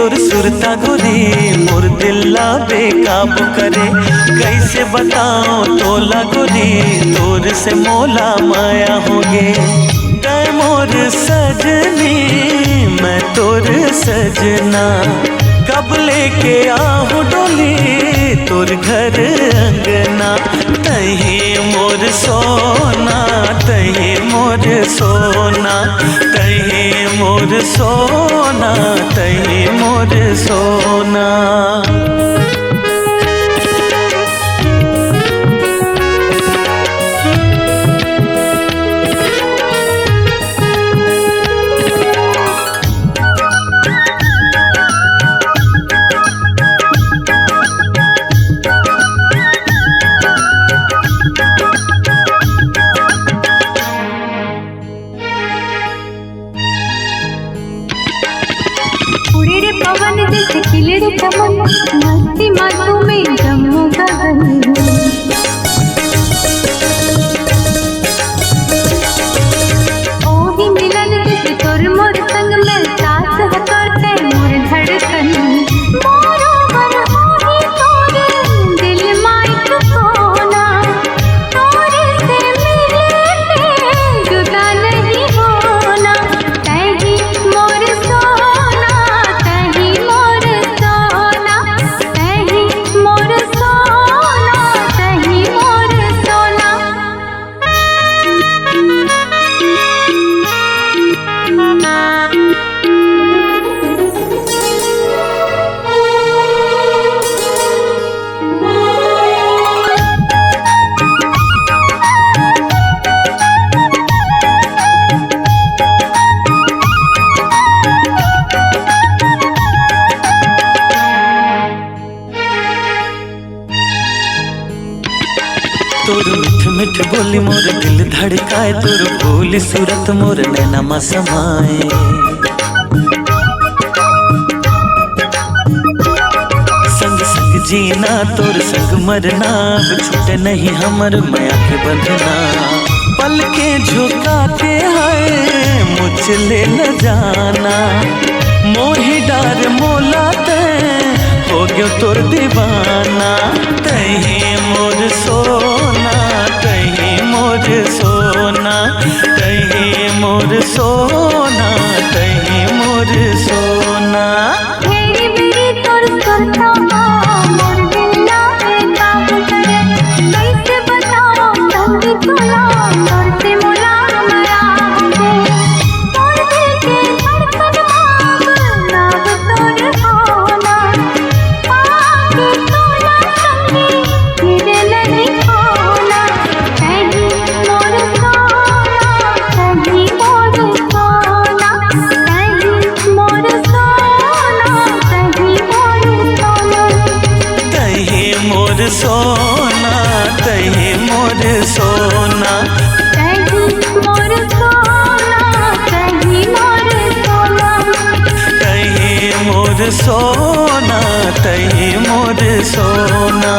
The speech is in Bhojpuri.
तोर सुरता गोरी मोर दिल्ला बेकाबू करे। कैसे बताओ तोला गोरी तोर से मोला माया होगे। तै मोर सजनी मैं तोर सजना, कब लेके आहू डोली तोर घर अंगना। तही मोर सोना तही मोर सोना, तही मोर सोना तही मोर सोना। उड़े रे पवन जैसे खिले रे चमन, मस्ती माथों में जम्मू गगन। ओही मिलन जैसे तोर मोर संग में साथ है करते मोर धड़कन। मोरो मन होही तोरे दिल माइक कोना, तोरे से मिले जुदा नहीं होना। तही मोर सोना तही मोर सोना, तही मोर सोना तही मोर सोना। तोर मिठ मिठ बोली मोर दिल धड़काए, तोर भोली सूरत मोर नैना मा समाए। संग संग जीना तोर संग मरना, अब छूटे नहीं हमर माया के बंधना। पल के झुका के है मुझ ले न जाना, मोही डार मोला ते हो गयो तोर दीवाना। तही मोर सोना तही मोर सोना, तही मोर सोना तही मोर सोना। मेरी मेरी तोर सुरता मोर दिल्ला बेकाबू करे। कैसे बताओ संग तोला तोर से मोला माया होगे। तोर दिल के धड़कन मांग नाम तोर होना, पाके तोला संगी फिर नहीं खोना। तही मोर सोना तही मोर सोना, तही मोर सोना तही मोर सोना। तही मोर सोना तही मोर सोना, तही मोर सोना तही मोर सोना। तही मोर सोना तही मोर सोना।